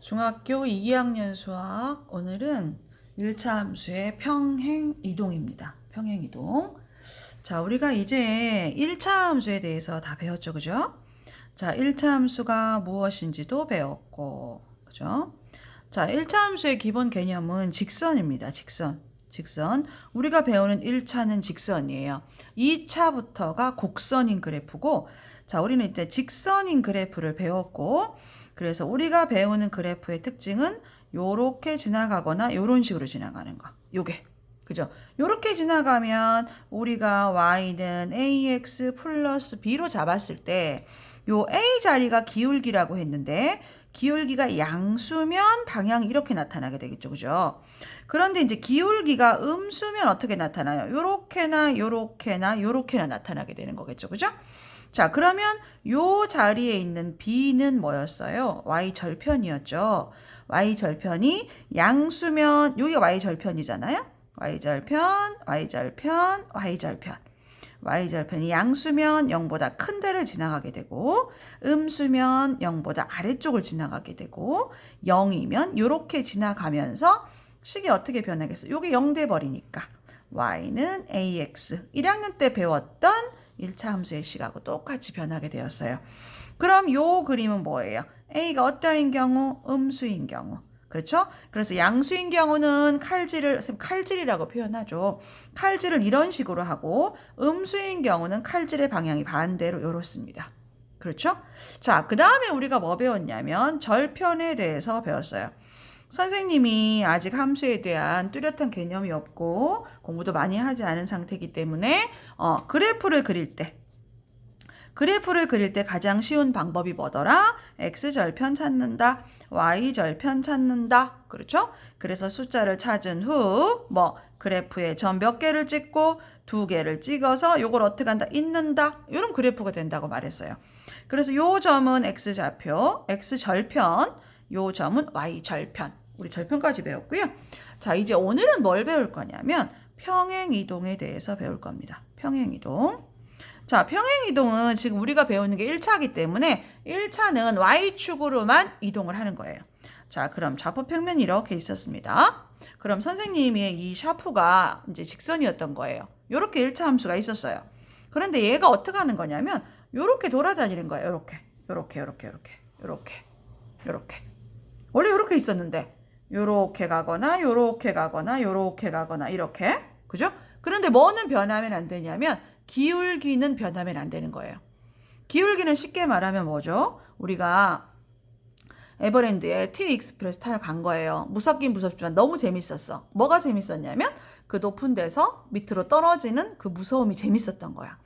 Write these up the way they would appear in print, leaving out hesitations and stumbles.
중학교 2학년 수학 오늘은 1차 함수의 평행 이동입니다. 평행 이동. 자, 우리가 이제 1차 함수에 대해서 다 배웠죠, 그죠? 자, 1차 함수가 무엇인지도 배웠고, 그죠? 자, 1차 함수의 기본 개념은 직선입니다. 직선. 우리가 배우는 1차는 직선이에요. 2차부터가 곡선인 그래프고, 자, 우리는 이제 직선인 그래프를 배웠고, 그래서 우리가 배우는 그래프의 특징은 요렇게 지나가거나 요런 식으로 지나가는 거. 요게. 그죠? 요렇게 지나가면 우리가 y는 ax 플러스 b로 잡았을 때 요 a 자리가 기울기라고 했는데 기울기가 양수면 방향이 이렇게 나타나게 되겠죠. 그죠? 그런데 이제 기울기가 음수면 어떻게 나타나요? 요렇게나 요렇게나 요렇게나 나타나게 되는 거겠죠. 그죠? 자, 그러면 요 자리에 있는 b는 뭐였어요? y절편이었죠. y절편이 양수면 여기가 y절편이잖아요. y절편이 양수면 0보다 큰 데를 지나가게 되고 음수면 0보다 아래쪽을 지나가게 되고 0이면 이렇게 지나가면서 식이 어떻게 변하겠어요? 요게 0 돼버리니까 y는 ax 1학년 때 배웠던 1차 함수의 식하고 똑같이 변하게 되었어요. 그럼 요 그림은 뭐예요? a가 어떠한 경우? 음수인 경우. 그렇죠? 그래서 양수인 경우는 칼질이라고 표현하죠. 칼질을 이런 식으로 하고 음수인 경우는 칼질의 방향이 반대로 이렇습니다. 그렇죠? 자, 그 다음에 우리가 뭐 배웠냐면 절편에 대해서 배웠어요. 선생님이 아직 함수에 대한 뚜렷한 개념이 없고 공부도 많이 하지 않은 상태이기 때문에 그래프를 그릴 때 가장 쉬운 방법이 뭐더라? x절편 찾는다. y절편 찾는다. 그렇죠? 그래서 숫자를 찾은 후 그래프에 점 몇 개를 찍고 2개를 찍어서 요걸 어떻게 한다? 잇는다. 이런 그래프가 된다고 말했어요. 그래서 요 점은 x좌표, x절편, 요 점은 y절편. 우리 절편까지 배웠고요. 자, 이제 오늘은 뭘 배울 거냐면 평행이동에 대해서 배울 겁니다. 평행이동. 자, 평행이동은 지금 우리가 배우는 게 1차이기 때문에 1차는 y축으로만 이동을 하는 거예요. 자, 그럼 좌표평면이 이렇게 있었습니다. 그럼 선생님의 이 샤프가 이제 직선이었던 거예요. 이렇게 1차 함수가 있었어요. 그런데 얘가 어떻게 하는 거냐면 이렇게 돌아다니는 거예요. 이렇게. 원래 이렇게 있었는데 요렇게 가거나 요렇게 가거나 요렇게 가거나 이렇게. 그죠? 그런데 뭐는 변하면 안 되냐면 기울기는 변하면 안 되는 거예요. 기울기는 쉽게 말하면 뭐죠? 우리가 에버랜드에 T 익스프레스 타러 간 거예요. 무섭긴 무섭지만 너무 재밌었어. 뭐가 재밌었냐면 그 높은 데서 밑으로 떨어지는 그 무서움이 재밌었던 거야.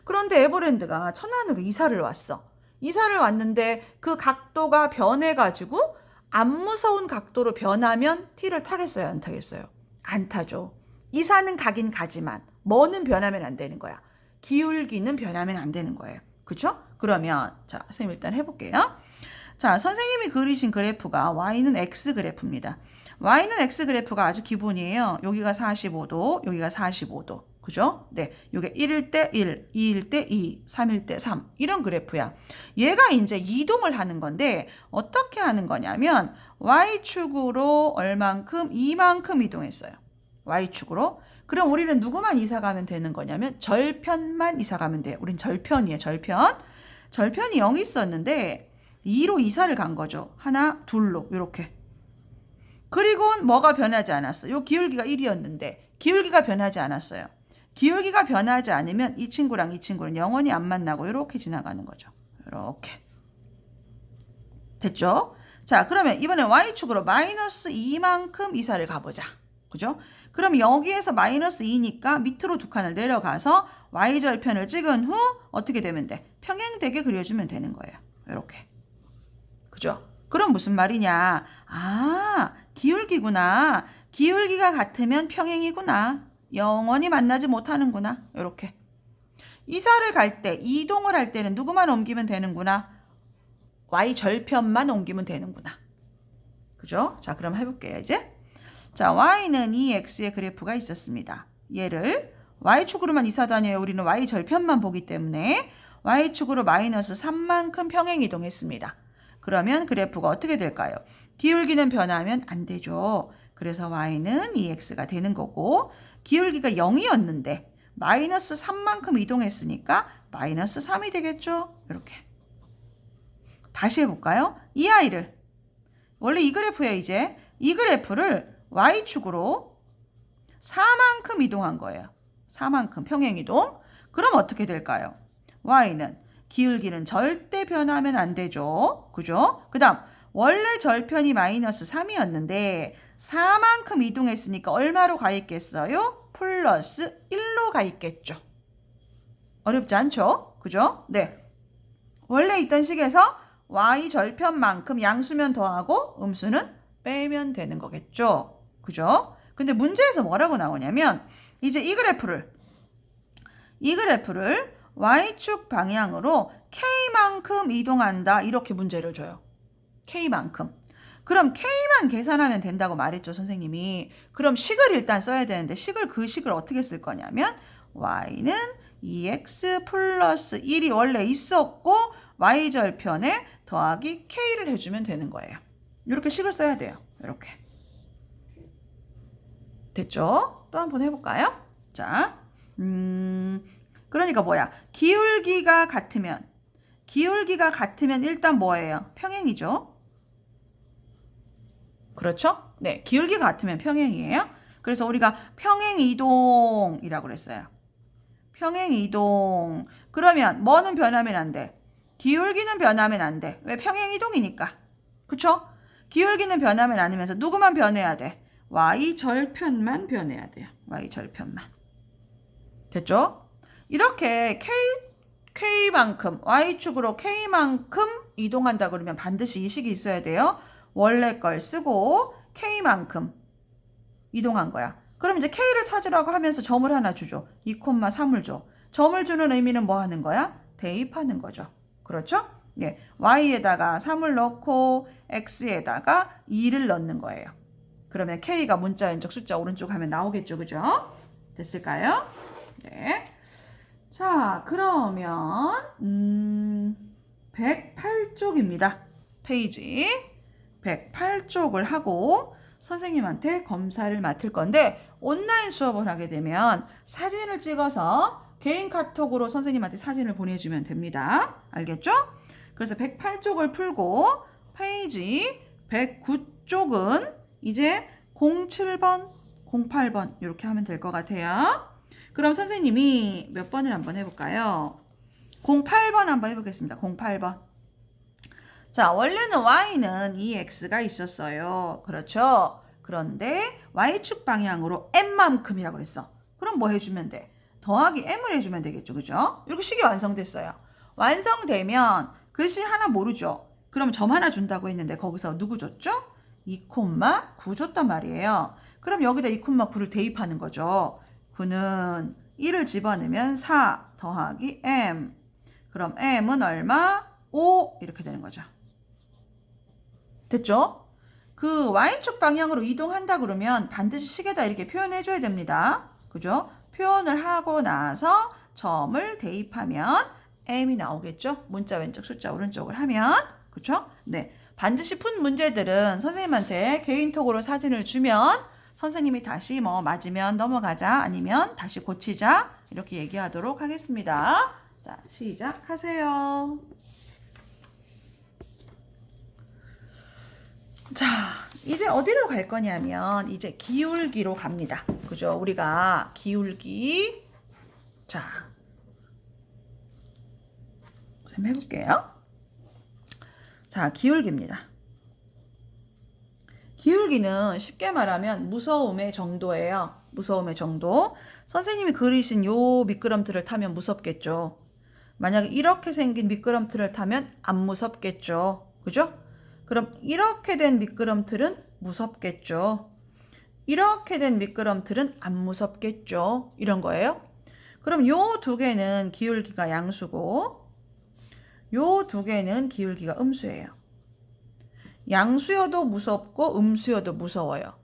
그런데 에버랜드가 천안으로 이사를 왔어. 이사를 왔는데 그 각도가 변해가지고 안 무서운 각도로 변하면 T를 타겠어요? 안 타겠어요? 안 타죠. 이사는 가긴 가지만 뭐는 변하면 안 되는 거야. 기울기는 변하면 안 되는 거예요. 그렇죠? 그러면 자, 선생님 일단 해볼게요. 자, 선생님이 그리신 그래프가 y는 x 그래프입니다. y는 x 그래프가 아주 기본이에요. 여기가 45도, 여기가 45도. 그죠? 네. 이게 1일 때 1, 2일 때 2, 3일 때 3. 이런 그래프야. 얘가 이제 이동을 하는 건데 어떻게 하는 거냐면 y축으로 얼만큼, 이만큼 이동했어요. y축으로. 그럼 우리는 누구만 이사 가면 되는 거냐면 절편만 이사 가면 돼요. 우린 절편이에요. 절편이 0이 있었는데 2로 이사를 간 거죠. 하나, 둘로 이렇게. 그리고 뭐가 변하지 않았어. 요 기울기가 1이었는데 기울기가 변하지 않았어요. 기울기가 변하지 않으면 이 친구랑 영원히 안 만나고 이렇게 지나가는 거죠. 이렇게. 됐죠? 자, 그러면 이번엔 y축으로 마이너스 2만큼 이사를 가보자. 그죠? 그럼 여기에서 마이너스 2니까 밑으로 두 칸을 내려가서 y절편을 찍은 후 어떻게 되면 돼? 평행되게 그려주면 되는 거예요. 이렇게. 그죠? 그럼 무슨 말이냐? 아, 기울기구나. 기울기가 같으면 평행이구나. 영원히 만나지 못하는구나. 이렇게. 이사를 갈 때, 이동을 할 때는 누구만 옮기면 되는구나. y절편만 옮기면 되는구나. 그죠? 자, 그럼 해볼게요, 이제. 자, y는 이 x의 그래프가 있었습니다. 얘를 y축으로만 이사 다녀요. 우리는 y절편만 보기 때문에 y축으로 마이너스 3만큼 평행 이동했습니다. 그러면 그래프가 어떻게 될까요? 기울기는 변하면 안 되죠. 그래서 y는 2x가 되는 거고 기울기가 0이었는데 마이너스 3만큼 이동했으니까 마이너스 3이 되겠죠. 이렇게. 다시 해볼까요? 이 아이를 원래 이 그래프에 이제 이 그래프를 y축으로 4만큼 이동한 거예요. 4만큼 평행이동. 그럼 어떻게 될까요? y는 기울기는 절대 변하면 안 되죠. 그죠? 그 다음 원래 절편이 마이너스 3이었는데 4만큼 이동했으니까 얼마로 가 있겠어요? 플러스 1로 가 있겠죠. 어렵지 않죠? 그죠? 네. 원래 있던 식에서 y 절편만큼 양수면 더하고 음수는 빼면 되는 거겠죠. 그죠? 근데 문제에서 뭐라고 나오냐면 이제 이 그래프를 y축 방향으로 k만큼 이동한다. 이렇게 문제를 줘요. k만큼. 그럼 k만 계산하면 된다고 말했죠, 선생님이. 그럼 식을 일단 써야 되는데 그 식을 어떻게 쓸 거냐면 y는 2x 플러스 1이 원래 있었고 y절편에 더하기 k를 해주면 되는 거예요. 이렇게 식을 써야 돼요. 이렇게. 됐죠? 또 한번 해볼까요? 자, 그러니까 뭐야? 기울기가 같으면 일단 뭐예요? 평행이죠? 그렇죠? 네, 기울기가 같으면 평행이에요. 그래서 우리가 평행이동이라고 그랬어요. 평행이동. 그러면 뭐는 변하면 안 돼? 기울기는 변하면 안 돼. 왜? 평행이동이니까. 그쵸? 기울기는 변하면 안 되면서 누구만 변해야 돼? y절편만 변해야 돼요. y절편만. 됐죠? 이렇게 k만큼, y축으로 k만큼 이동한다 그러면 반드시 이 식이 있어야 돼요. 원래 걸 쓰고 k만큼 이동한 거야. 그럼 이제 k를 찾으라고 하면서 점을 하나 주죠. 2,3을 줘. 점을 주는 의미는 뭐 하는 거야? 대입하는 거죠. 그렇죠? 예, y에다가 3을 넣고 x에다가 2를 넣는 거예요. 그러면 k가 문자 왼쪽 숫자 오른쪽 하면 나오겠죠. 그죠? 됐을까요? 네. 자, 그러면 108쪽입니다. 페이지 108쪽을 하고 선생님한테 검사를 맡을 건데 온라인 수업을 하게 되면 사진을 찍어서 개인 카톡으로 선생님한테 사진을 보내주면 됩니다. 알겠죠? 그래서 108쪽을 풀고 페이지 109쪽은 이제 07번, 08번 이렇게 하면 될 것 같아요. 그럼 선생님이 몇 번을 한번 해볼까요? 08번 한번 해보겠습니다. 08번. 자, 원래는 y는 2x가 있었어요. 그렇죠? 그런데 y축 방향으로 m만큼이라고 그랬어. 그럼 뭐 해주면 돼? 더하기 m을 해주면 되겠죠. 그죠? 이렇게 식이 완성됐어요. 완성되면 글씨 하나 모르죠? 그럼 점 하나 준다고 했는데 거기서 누구 줬죠? 2,9 줬단 말이에요. 그럼 여기다 2,9를 대입하는 거죠. 9는 1을 집어넣으면 4 더하기 m. 그럼 m은 얼마? 5 이렇게 되는 거죠. 됐죠? 그 y축 방향으로 이동한다 그러면 반드시 식에다 이렇게 표현해 줘야 됩니다. 그죠? 표현을 하고 나서 점을 대입하면 m이 나오겠죠? 문자 왼쪽 숫자 오른쪽을 하면. 그쵸? 네. 반드시 푼 문제들은 선생님한테 개인톡으로 사진을 주면 선생님이 다시 뭐 맞으면 넘어가자 아니면 다시 고치자 이렇게 얘기하도록 하겠습니다. 자, 시작하세요. 자, 이제 어디로 갈 거냐면 이제 기울기로 갑니다. 그죠? 우리가 기울기 자, 좀 해볼게요. 자, 기울기입니다. 기울기는 쉽게 말하면 무서움의 정도예요. 무서움의 정도. 선생님이 그리신 요 미끄럼틀을 타면 무섭겠죠. 만약에 이렇게 생긴 미끄럼틀을 타면 안 무섭겠죠. 그죠? 그럼 이렇게 된 미끄럼틀은 무섭겠죠. 이렇게 된 미끄럼틀은 안 무섭겠죠. 이런 거예요. 그럼 요 두 개는 기울기가 양수고 요 두 개는 기울기가 음수예요. 양수여도 무섭고 음수여도 무서워요.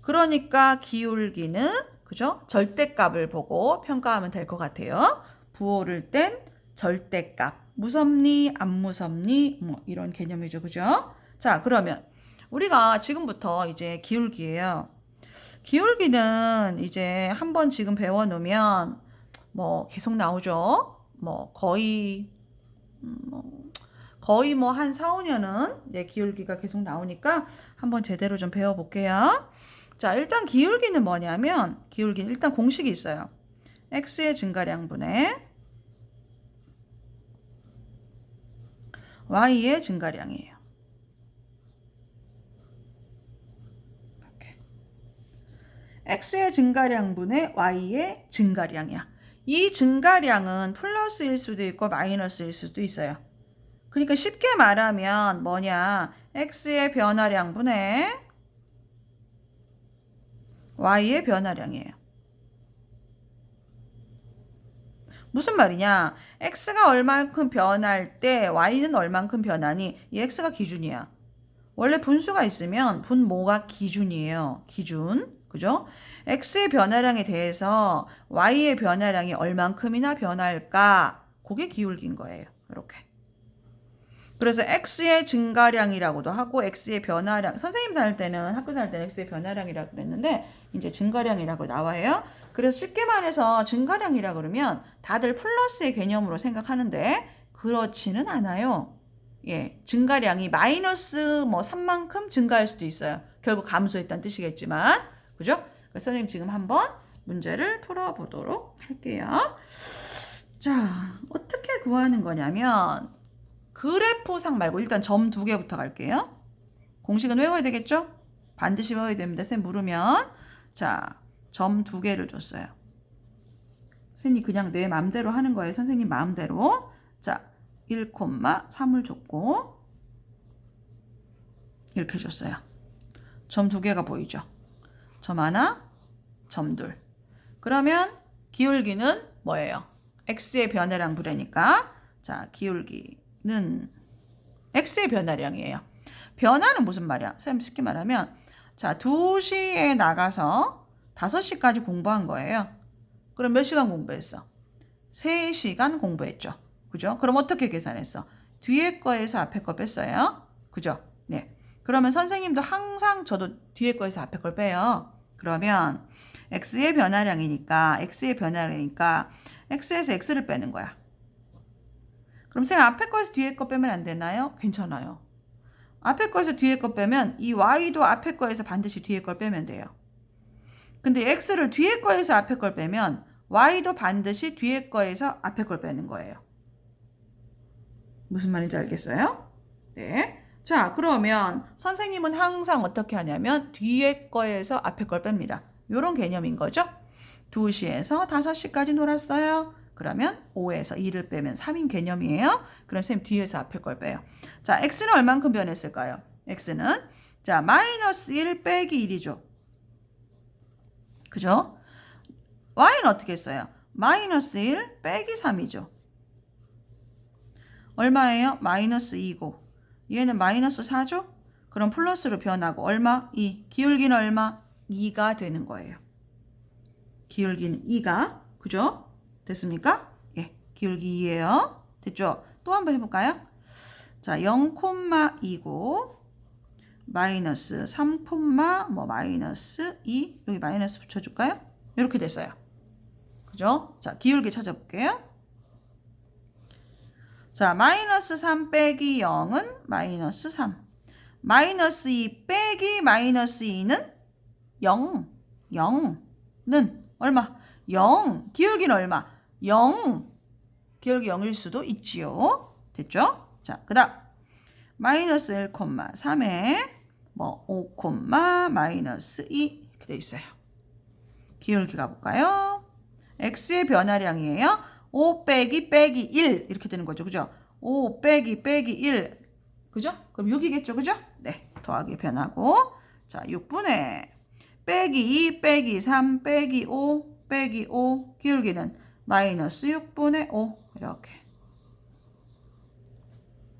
그러니까 기울기는 그죠? 절대값을 보고 평가하면 될 것 같아요. 부호를 뗀 절대값. 무섭니? 안 무섭니? 뭐 이런 개념이죠. 그죠? 자, 그러면 우리가 지금부터 이제 기울기예요. 기울기는 이제 한번 지금 배워놓으면 뭐 계속 나오죠. 뭐 거의 뭐 한 4, 5년은 네, 기울기가 계속 나오니까 한번 제대로 좀 배워볼게요. 자, 일단 기울기는 뭐냐면 기울기는 일단 공식이 있어요. x의 증가량분의 y의 증가량이에요. 이렇게. x의 증가량분의 y의 증가량이야. 이 증가량은 플러스일 수도 있고 마이너스일 수도 있어요. 그러니까 쉽게 말하면 뭐냐? x의 변화량분의 y의 변화량이에요. 무슨 말이냐? x가 얼만큼 변할 때 y는 얼만큼 변하니? 이 x가 기준이야. 원래 분수가 있으면 분모가 기준이에요. 기준. 그죠? x의 변화량에 대해서 y의 변화량이 얼만큼이나 변할까? 그게 기울기인 거예요. 이렇게. 그래서 x의 증가량이라고도 하고 x의 변화량, 선생님 다닐 때는 학교 다닐 때는 x의 변화량이라고 그랬는데 이제 증가량이라고 나와요. 그래서 쉽게 말해서 증가량이라 그러면 다들 플러스의 개념으로 생각하는데 그렇지는 않아요. 예, 증가량이 마이너스 뭐 3만큼 증가할 수도 있어요. 결국 감소했다는 뜻이겠지만, 그죠? 그래서 선생님 지금 한번 문제를 풀어보도록 할게요. 자, 어떻게 구하는 거냐면 그래프상 말고 일단 점 2개부터 갈게요. 공식은 외워야 되겠죠? 반드시 외워야 됩니다. 쌤 물으면. 자, 점 2개를 줬어요. 선생님 그냥 내 마음대로 하는 거예요. 선생님 마음대로. 자, 1,3을 줬고 이렇게 줬어요. 점 2개가 보이죠? 점 하나, 점 둘. 그러면 기울기는 뭐예요? x의 변화량 분해니까 자, 기울기는 x의 변화량이에요. 변화는 무슨 말이야? 쌤 쉽게 말하면 자, 2시에 나가서 5시까지 공부한 거예요. 그럼 몇 시간 공부했어? 3시간 공부했죠. 그죠? 그럼 어떻게 계산했어? 뒤에 거에서 앞에 거 뺐어요. 그죠? 네. 그러면 선생님도 항상 저도 뒤에 거에서 앞에 걸 빼요. 그러면 x의 변화량이니까 x에서 x를 빼는 거야. 그럼 쌤 앞에 거에서 뒤에 거 빼면 안 되나요? 괜찮아요. 앞에 거에서 뒤에 거 빼면 이 y도 앞에 거에서 반드시 뒤에 걸 빼면 돼요. 근데 x를 뒤에 거에서 앞에 걸 빼면 y도 반드시 뒤에 거에서 앞에 걸 빼는 거예요. 무슨 말인지 알겠어요? 네. 자, 그러면 선생님은 항상 어떻게 하냐면 뒤에 거에서 앞에 걸 뺍니다. 이런 개념인 거죠. 2시에서 5시까지 놀았어요. 그러면 5에서 2를 빼면 3인 개념이에요. 그럼 선생님 뒤에서 앞에 걸 빼요. 자, x는 얼만큼 변했을까요? x는 자, 마이너스 1 빼기 1이죠. 그죠? y는 어떻게 했어요? 마이너스 1 빼기 3이죠. 얼마예요? 마이너스 2고 얘는 마이너스 4죠? 그럼 플러스로 변하고 얼마? 2. 기울기는 얼마? 2가 되는 거예요. 기울기는 2가. 그죠? 됐습니까? 예, 기울기 2예요. 됐죠? 또 한번 해볼까요? 자, 0,2고 마이너스 3, 뭐 마이너스 2 여기 마이너스 붙여줄까요? 이렇게 됐어요. 그죠? 자, 기울기 찾아볼게요. 자, 마이너스 3 빼기 0은 마이너스 3. 마이너스 2 빼기 마이너스 2는 0. 0는 얼마? 0. 기울기는 얼마? 0. 기울기 0일 수도 있지요. 됐죠? 자, 그 다음 마이너스 1,3에 뭐 5, 마이너스 2 이렇게 돼 있어요. 기울기 가볼까요? x의 변화량이에요. 5 빼기 1 이렇게 되는 거죠. 그죠? 5 빼기 1 그죠? 그럼 6이겠죠. 그죠? 네. 더하기 변하고 자 6분의 빼기 2 빼기 3 빼기 5 빼기 5 기울기는 마이너스 6분의 5 이렇게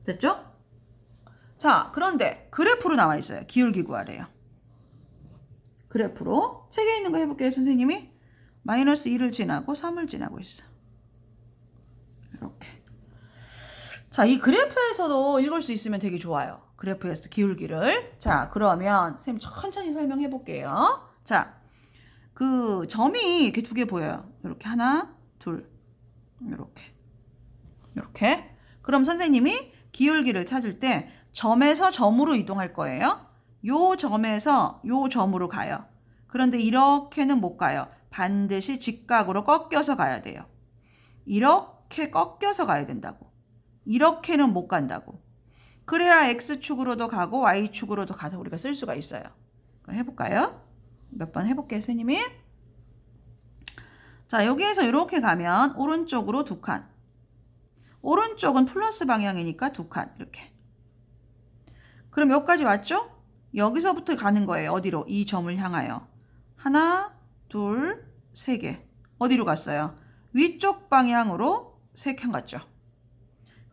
됐죠? 자 그런데 그래프로 나와 있어요. 기울기 구하래요. 그래프로 책에 있는 거 해볼게요. 선생님이 마이너스 2를 지나고 3을 지나고 있어. 이렇게. 자, 이 그래프에서도 읽을 수 있으면 되게 좋아요. 그래프에서 기울기를. 자, 그러면 쌤 천천히 설명해 볼게요. 자, 그 점이 이렇게 두 개 보여요. 이렇게 하나, 둘, 이렇게. 그럼 선생님이 기울기를 찾을 때 점에서 점으로 이동할 거예요. 요 점에서 요 점으로 가요. 그런데 이렇게는 못 가요. 반드시 직각으로 꺾여서 가야 돼요. 이렇게 꺾여서 가야 된다고. 이렇게는 못 간다고. 그래야 X축으로도 가고 Y축으로도 가서 우리가 쓸 수가 있어요. 그럼 해볼까요? 몇 번 해볼게요, 선생님이. 자, 여기에서 이렇게 가면 오른쪽으로 두 칸. 오른쪽은 플러스 방향이니까 두 칸. 이렇게. 그럼 여기까지 왔죠? 여기서부터 가는 거예요. 어디로? 이 점을 향하여. 하나, 둘, 세 개. 어디로 갔어요? 위쪽 방향으로 세 칸 갔죠.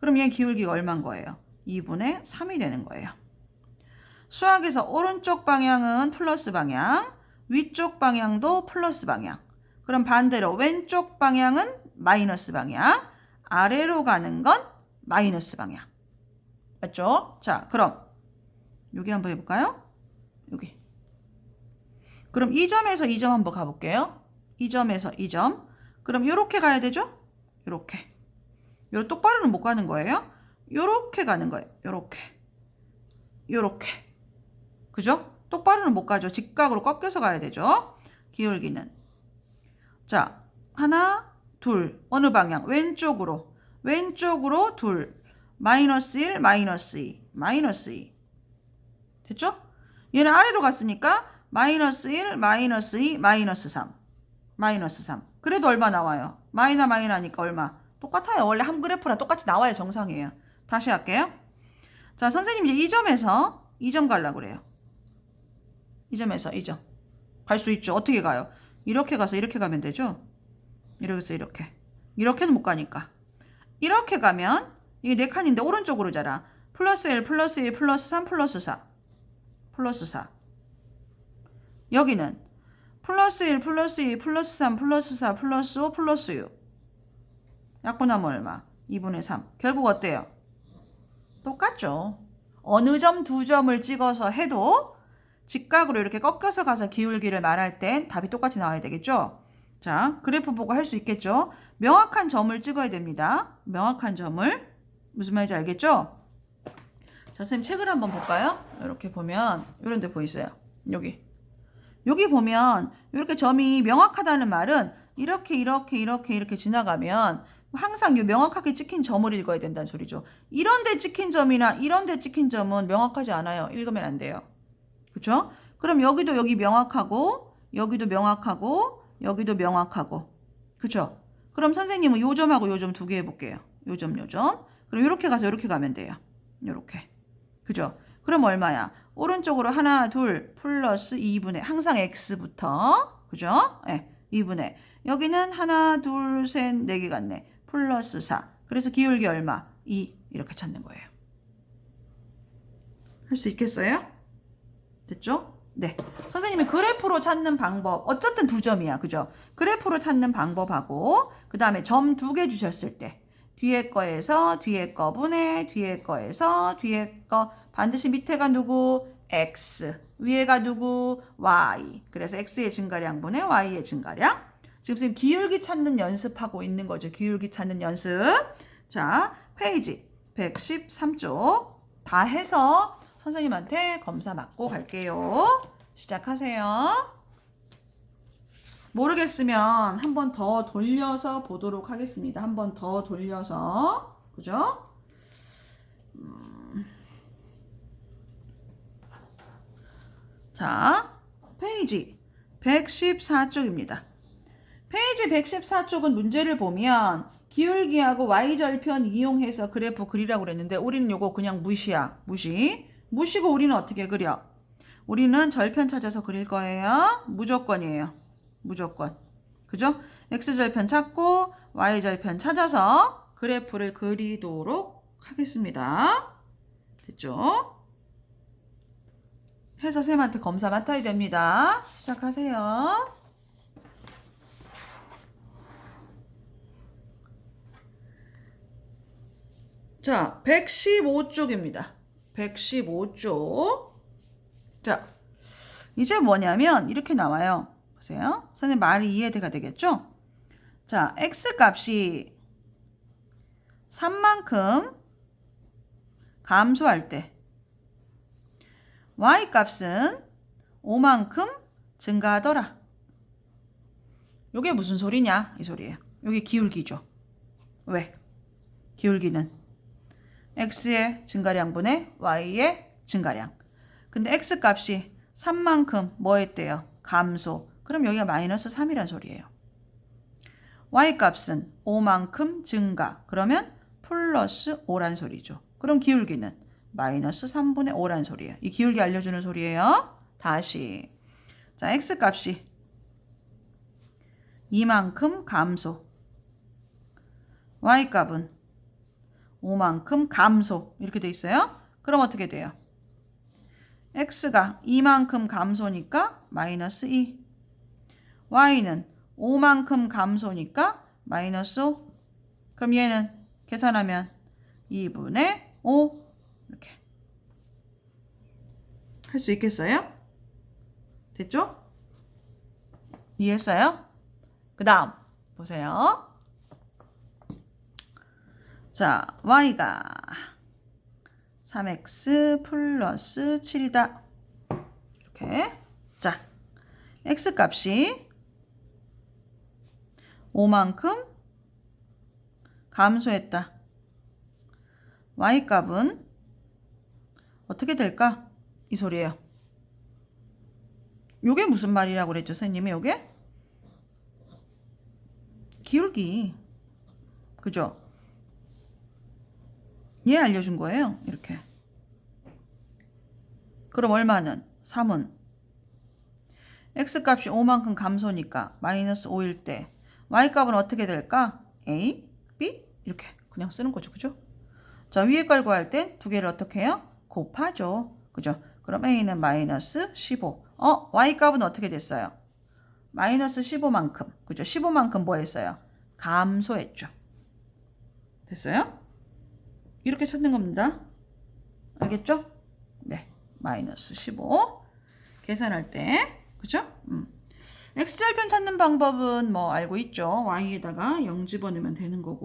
그럼 얘 기울기가 얼마인 거예요? 2분의 3이 되는 거예요. 수학에서 오른쪽 방향은 플러스 방향, 위쪽 방향도 플러스 방향. 그럼 반대로 왼쪽 방향은 마이너스 방향, 아래로 가는 건 마이너스 방향. 맞죠? 자, 그럼 여기 한번 해볼까요? 여기. 그럼 이 점에서 이 점 한번 가볼게요. 이 점에서 이 점. 그럼 이렇게 가야 되죠? 이렇게. 요 똑바로는 못 가는 거예요. 요렇게 가는 거예요. 요렇게. 요렇게. 그죠? 똑바로는 못 가죠. 직각으로 꺾여서 가야 되죠. 기울기는. 자, 하나, 둘. 어느 방향? 왼쪽으로. 왼쪽으로 둘. 마이너스 1, 마이너스 2. 마이너스 2. 됐죠? 얘는 아래로 갔으니까 마이너스 1, 마이너스 2, 마이너스 3. 마이너스 3. 그래도 얼마 나와요? 마이너니까 얼마? 똑같아요. 원래 한 그래프랑 똑같이 나와야 정상이에요. 다시 할게요. 자, 선생님 이제 이 점에서 이 점 가려고 그래요. 이 점에서 이 점. 갈 수 있죠. 어떻게 가요? 이렇게 가서 이렇게 가면 되죠? 이렇게 이렇게. 이렇게는 못 가니까. 이렇게 가면 이게 네 칸인데 오른쪽으로 자라. 플러스 1, 플러스 1, 플러스 3, 플러스 4. 플러스 4. 여기는 플러스 1, 플러스 2, 플러스 3, 플러스 4, 플러스 5, 플러스 6. 약분하면 얼마? 2분의 3. 결국 어때요? 똑같죠. 어느 점 두 점을 찍어서 해도 직각으로 이렇게 꺾여서 가서 기울기를 말할 땐 답이 똑같이 나와야 되겠죠? 자, 그래프 보고 할 수 있겠죠? 명확한 점을 찍어야 됩니다. 명확한 점을. 무슨 말인지 알겠죠? 자, 선생님 책을 한번 볼까요? 이렇게 보면 이런 데 보이세요? 여기. 여기 보면 이렇게 점이 명확하다는 말은 이렇게 지나가면 항상 이 명확하게 찍힌 점을 읽어야 된다는 소리죠. 이런 데 찍힌 점이나 이런 데 찍힌 점은 명확하지 않아요. 읽으면 안 돼요. 그렇죠? 그럼 여기도 여기 명확하고 여기도 명확하고 여기도 명확하고. 그렇죠? 그럼 선생님은 요 점하고 요 점 두 개 해볼게요. 요 점, 요 점. 그럼 이렇게 가서 이렇게 가면 돼요. 이렇게. 그죠? 그럼 얼마야? 오른쪽으로 하나, 둘, 플러스 2분의 항상 x부터. 그죠? 네, 2분의. 여기는 하나, 둘, 셋, 네 개 같네. 플러스 4. 그래서 기울기 얼마? 2. 이렇게 찾는 거예요. 할 수 있겠어요? 됐죠? 네. 선생님이 그래프로 찾는 방법. 어쨌든 두 점이야. 그죠? 그래프로 찾는 방법하고 그 다음에 점 두 개 주셨을 때 뒤에 거에서 뒤에 거 분해 뒤에 거에서 뒤에 거 반드시 밑에가 누구? x. 위에가 누구? y. 그래서 x의 증가량 분해 y의 증가량. 지금 선생님 기울기 찾는 연습하고 있는 거죠. 기울기 찾는 연습. 자, 페이지 113쪽 다 해서 선생님한테 검사 받고 갈게요. 시작하세요. 모르겠으면 한 번 더 돌려서 보도록 하겠습니다. 한 번 더 돌려서. 그죠? 자, 페이지 114쪽입니다. 페이지 114쪽은 문제를 보면 기울기하고 y절편 이용해서 그래프 그리라고 그랬는데 우리는 요거 그냥 무시야. 무시고 우리는 어떻게 그려? 우리는 절편 찾아서 그릴 거예요. 무조건이에요. 무조건. 그죠? x절편 찾고 y절편 찾아서 그래프를 그리도록 하겠습니다. 됐죠? 해서 쌤한테 검사 맡아야 됩니다. 시작하세요. 자, 115쪽입니다. 115조. 자, 이제 뭐냐면 이렇게 나와요. 보세요. 선생님 말이 이해가 되겠죠? 자, x 값이 3만큼 감소할 때 y 값은 5만큼 증가하더라. 이게 무슨 소리냐? 이 소리예요. 여기 기울기죠. 왜? 기울기는 x의 증가량분의 y의 증가량. 근데 x 값이 3만큼 뭐 했대요? 감소. 그럼 여기가 마이너스 3이란 소리예요. y 값은 5만큼 증가. 그러면 플러스 5란 소리죠. 그럼 기울기는 마이너스 3분의 5란 소리예요. 이 기울기 알려주는 소리예요. 다시. 자, x 값이 이만큼 감소. y 값은 5만큼 감소. 이렇게 돼 있어요. 그럼 어떻게 돼요? x가 이만큼 감소니까 마이너스 2. y는 5만큼 감소니까 마이너스 5. 그럼 얘는 계산하면 2분의 5. 이렇게 할 수 있겠어요? 됐죠? 이해했어요? 그 다음 보세요. 자, y가 3x 플러스 7이다. 이렇게. 자, x 값이 5만큼 감소했다. y 값은 어떻게 될까? 이 소리예요. 요게 무슨 말이라고 그랬죠, 선생님이? 요게? 기울기. 그죠? 얘 알려준 거예요. 이렇게. 그럼 얼마는? 3은 x 값이 5만큼 감소니까 마이너스 5일 때 y 값은 어떻게 될까? a, b 이렇게 그냥 쓰는 거죠. 그죠? 자, 위에 걸 구할 땐 두 개를 어떻게 해요? 곱하죠. 그죠? 그럼 a는 마이너스 15. y 값은 어떻게 됐어요? 마이너스 15만큼. 그죠? 15만큼 뭐 했어요? 감소했죠. 됐어요? 이렇게 쓰는 겁니다. 알겠죠? 네. 마이너스 15. 계산할 때. 그죠? x절편 찾는 방법은 뭐 알고 있죠? y에다가 0 집어넣으면 되는 거고.